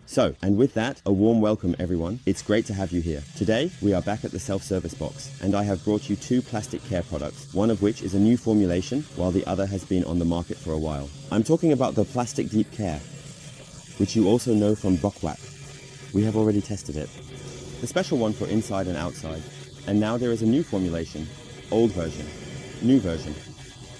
So, and with that, a warm welcome everyone. It's great to have you here. Today, we are back at the self-service box, and I have brought you two plastic care products, one of which is a new formulation, while the other has been on the market for a while. I'm talking about the Plastic Deep Care, which you also know from Wack. We have already tested it. The special one for inside and outside. And now there is a new formulation, old version, new version.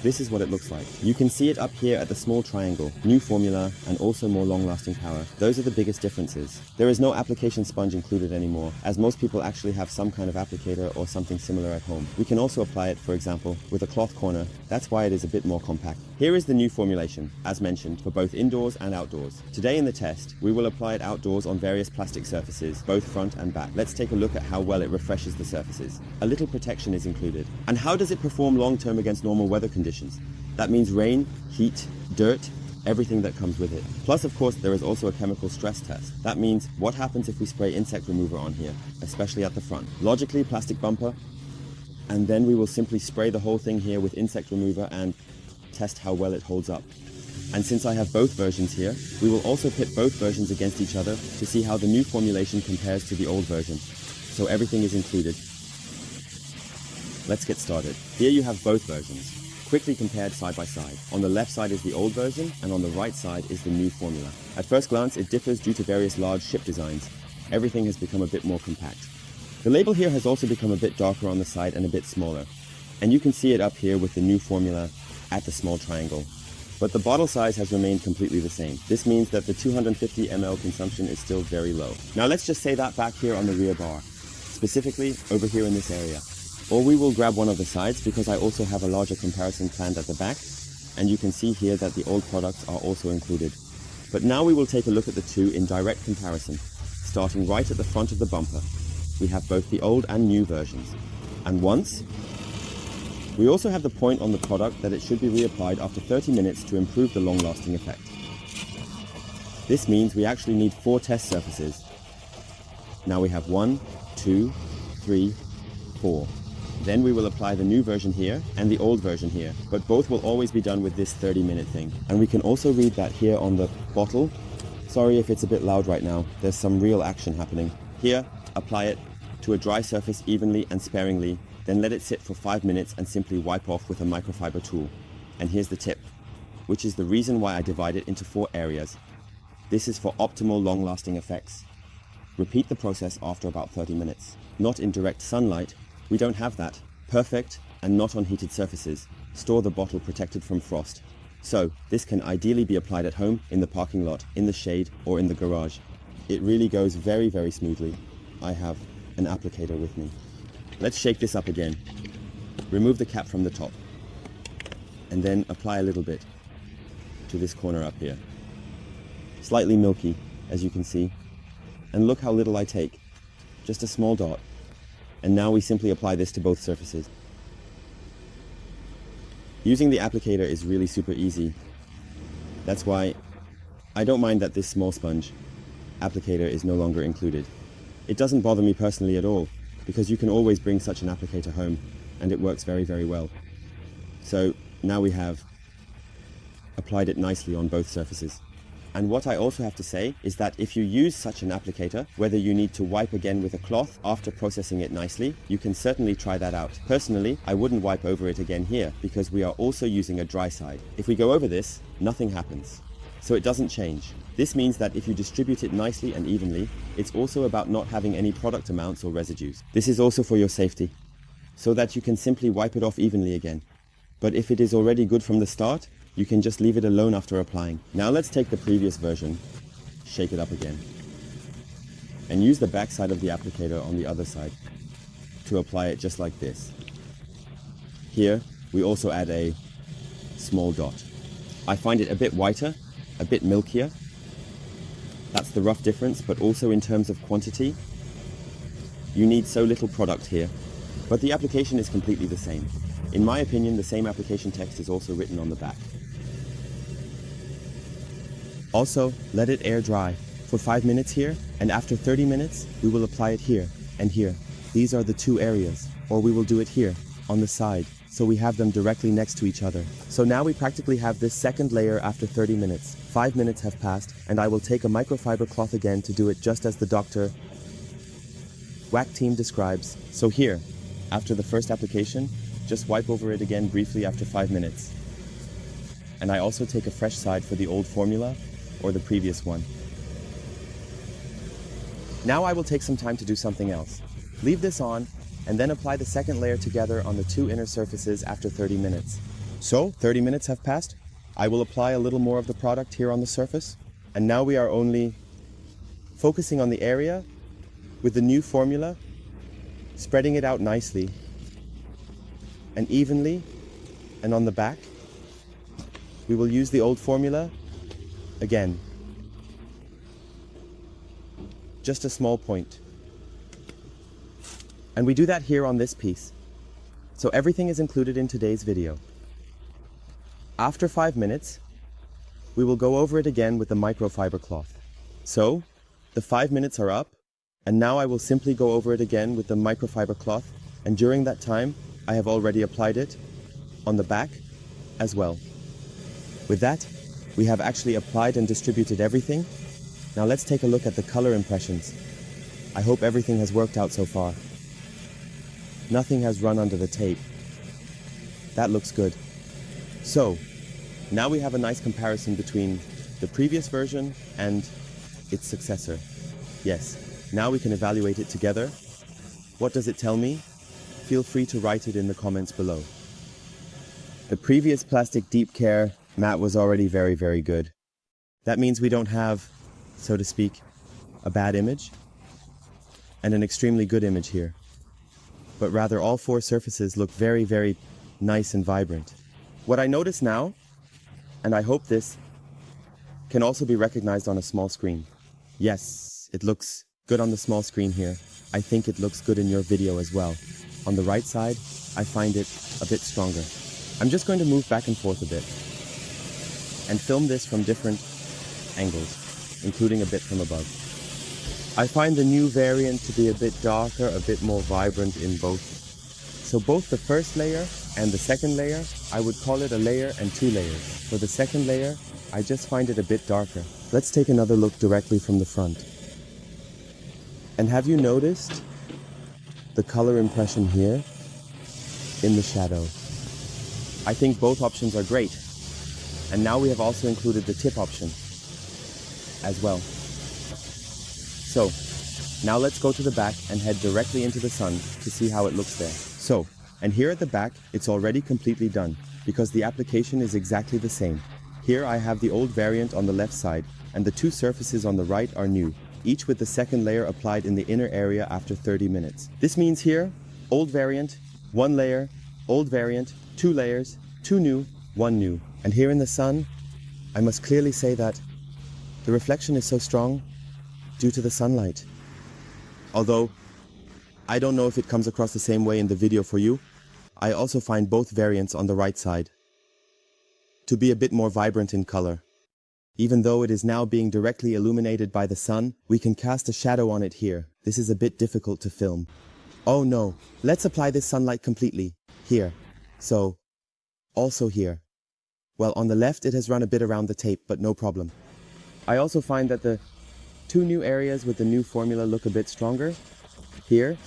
This is what it looks like. You can see it up here at the small triangle, new formula and also more long-lasting power. Those are the biggest differences. There is no application sponge included anymore, as most people actually have some kind of applicator or something similar at home. We can also apply it, for example, with a cloth corner. That's why it is a bit more compact. Here is the new formulation, as mentioned, for both indoors and outdoors. Today in the test, we will apply it outdoors on various plastic surfaces, both front and back. Let's take a look at how well it refreshes the surfaces. A little protection is included. And how does it perform long-term against normal weather conditions? That means rain, heat, dirt, everything that comes with it. Plus, of course, there is also a chemical stress test. That means what happens if we spray insect remover on here, especially at the front. Logically, plastic bumper, and then we will simply spray the whole thing here with insect remover and test how well it holds up. And since I have both versions here, we will also pit both versions against each other to see how the new formulation compares to the old version. So everything is included. Let's get started. Here you have both versions, quickly compared side by side. On the left side is the old version, and on the right side is the new formula. At first glance, it differs due to various large ship designs. Everything has become a bit more compact. The label here has also become a bit darker on the side and a bit smaller. And you can see it up here with the new formula at the small triangle. But the bottle size has remained completely the same. This means that the 250 ml consumption is still very low. Now let's just say that back here on the rear bar, specifically over here in this area. Or we will grab one of the sides because I also have a larger comparison planned at the back, and you can see here that the old products are also included. But now we will take a look at the two in direct comparison, starting right at the front of the bumper. We have both the old and new versions. And once, we also have the point on the product that it should be reapplied after 30 minutes to improve the long-lasting effect. This means we actually need 4 test surfaces. Now we have 1, 2, 3, 4. Then we will apply the new version here and the old version here, but both will always be done with this 30-minute thing. And we can also read that here on the bottle. Sorry if it's a bit loud right now, there's some real action happening. Here, apply it to a dry surface evenly and sparingly, then let it sit for 5 minutes and simply wipe off with a microfiber tool. And here's the tip, which is the reason why I divide it into 4 areas. This is for optimal long-lasting effects. Repeat the process after about 30 minutes. Not in direct sunlight, we don't have that. Perfect and not on heated surfaces. Store the bottle protected from frost. So, this can ideally be applied at home, in the parking lot, in the shade, or in the garage. It really goes very, very smoothly. I have an applicator with me. Let's shake this up again. Remove the cap from the top. And then apply a little bit to this corner up here. Slightly milky, as you can see. And look how little I take. Just a small dot. And now we simply apply this to both surfaces. Using the applicator is really super easy. That's why I don't mind that this small sponge applicator is no longer included. It doesn't bother me personally at all, because you can always bring such an applicator home, and it works very, very well. So now we have applied it nicely on both surfaces. And what I also have to say is that if you use such an applicator, whether you need to wipe again with a cloth after processing it nicely, you can certainly try that out. Personally, I wouldn't wipe over it again here because we are also using a dry side. If we go over this, nothing happens. So it doesn't change. This means that if you distribute it nicely and evenly, it's also about not having any product amounts or residues. This is also for your safety, so that you can simply wipe it off evenly again. But if it is already good from the start, you can just leave it alone after applying. Now let's take the previous version, shake it up again, and use the back side of the applicator on the other side to apply it just like this. Here, we also add a small dot. I find it a bit whiter, a bit milkier. That's the rough difference, but also in terms of quantity, you need so little product here. But the application is completely the same. In my opinion, the same application text is also written on the back. Also, let it air dry for 5 minutes here, and after 30 minutes, we will apply it here and here. These are the 2 areas, or we will do it here, on the side, so we have them directly next to each other. So now we practically have this second layer after 30 minutes. 5 minutes have passed, and I will take a microfiber cloth again to do it just as the Dr. Wack team describes. So here, after the first application, just wipe over it again briefly after 5 minutes. And I also take a fresh side for the old formula or the previous one. Now I will take some time to do something else. Leave this on and then apply the second layer together on the two inner surfaces after 30 minutes. So 30 minutes have passed. I will apply a little more of the product here on the surface. And now we are only focusing on the area with the new formula, spreading it out nicely and evenly. And on the back, we will use the old formula again. Just a small point. And we do that here on this piece. So everything is included in today's video. After 5 minutes, we will go over it again with the microfiber cloth. So, the 5 minutes are up, and now I will simply go over it again with the microfiber cloth, and during that time, I have already applied it on the back as well. With that, we have actually applied and distributed everything. Now let's take a look at the color impressions. I hope everything has worked out so far. Nothing has run under the tape. That looks good. So, now we have a nice comparison between the previous version and its successor. Yes, now we can evaluate it together. What does it tell me? Feel free to write it in the comments below. The previous plastic deep care mat was already very, very good. That means we don't have, so to speak, a bad image and an extremely good image here. But rather all four surfaces look very, very nice and vibrant. What I notice now, and I hope this can also be recognized on a small screen. Yes, it looks good on the small screen here. I think it looks good in your video as well. On the right side, I find it a bit stronger. I'm just going to move back and forth a bit and film this from different angles, including a bit from above. I find the new variant to be a bit darker, a bit more vibrant in both. So both the first layer and the second layer, I would call it a layer and two layers. For the second layer, I just find it a bit darker. Let's take another look directly from the front. And have you noticed the color impression here in the shadow? I think both options are great. And now we have also included the tip option as well. So, now let's go to the back and head directly into the sun to see how it looks there. So, and here at the back, it's already completely done, because the application is exactly the same. Here I have the old variant on the left side, and the two surfaces on the right are new, each with the second layer applied in the inner area after 30 minutes. This means here, old variant, one layer, old variant, two layers, two new, one new. And here in the sun, I must clearly say that the reflection is so strong due to the sunlight. Although, I don't know if it comes across the same way in the video for you, I also find both variants on the right side to be a bit more vibrant in color. Even though it is now being directly illuminated by the sun, we can cast a shadow on it here. This is a bit difficult to film. Oh no, let's apply this sunlight completely. Here. So, also here. Well, on the left it has run a bit around the tape, but no problem. I also find that the two new areas with the new formula look a bit stronger. Here,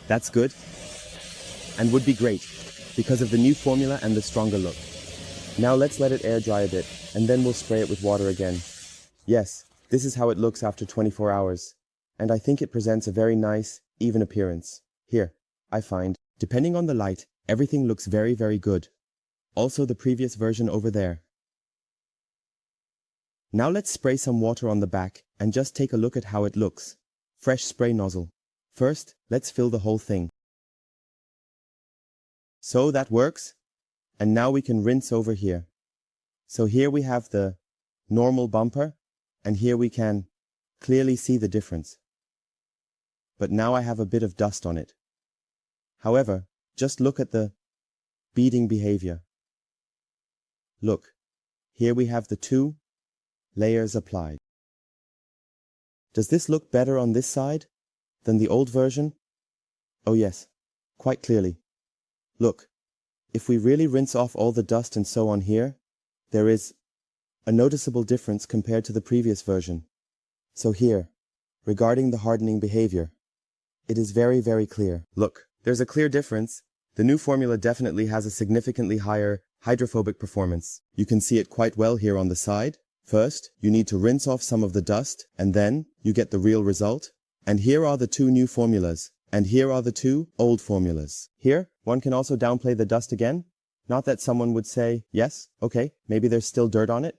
that's good. And would be great, because of the new formula and the stronger look. Now let's let it air dry a bit, and then we'll spray it with water again. Yes, this is how it looks after 24 hours. And I think it presents a very nice, even appearance. Here, I find, depending on the light, everything looks very, very good. Also the previous version over there. Now let's spray some water on the back and just take a look at how it looks. Fresh spray nozzle. First, let's fill the whole thing. So that works. And now we can rinse over here. So here we have the normal bumper, and here we can clearly see the difference. But now I have a bit of dust on it. However, just look at the beading behavior. Look, here we have the two layers applied. Does this look better on this side than the old version? Oh yes, quite clearly. Look, if we really rinse off all the dust and so on here, there is a noticeable difference compared to the previous version. So here, regarding the hardening behavior, it is very, very clear. Look, there's a clear difference. The new formula definitely has a significantly higher hydrophobic performance. You can see it quite well here on the side. First, you need to rinse off some of the dust, and then you get the real result. And here are the two new formulas, and here are the two old formulas. Here, one can also downplay the dust again. Not that someone would say, yes, okay, maybe there's still dirt on it.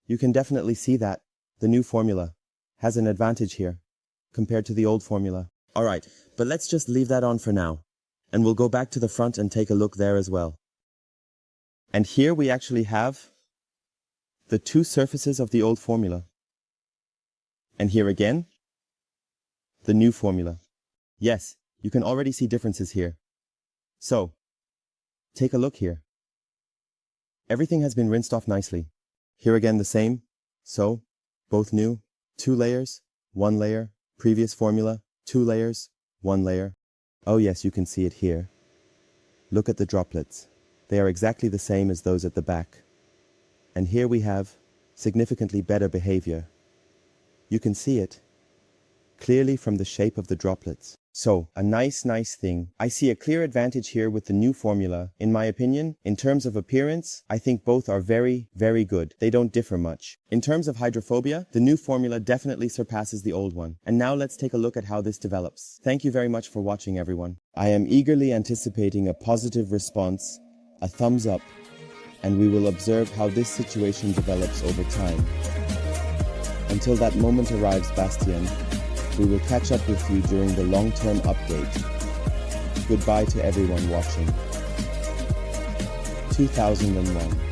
You can definitely see that the new formula has an advantage here compared to the old formula. Alright, but let's just leave that on for now, and we'll go back to the front and take a look there as well. And here we actually have the two surfaces of the old formula. And here again, the new formula. Yes, you can already see differences here. So, take a look here. Everything has been rinsed off nicely. Here again the same. So, both new, 2 layers, 1 layer, previous formula, 2 layers, 1 layer. Oh yes, you can see it here. Look at the droplets. They are exactly the same as those at the back. And here we have significantly better behavior. You can see it clearly from the shape of the droplets. So, a nice thing. I see a clear advantage here with the new formula. In my opinion, in terms of appearance, I think both are very, very good. They don't differ much. In terms of hydrophobia, the new formula definitely surpasses the old one. And now let's take a look at how this develops. Thank you very much for watching, everyone. I am eagerly anticipating a positive response, a thumbs up, and we will observe how this situation develops over time. Until that moment arrives, Bastien, we will catch up with you during the long-term update. Goodbye to everyone watching. 2001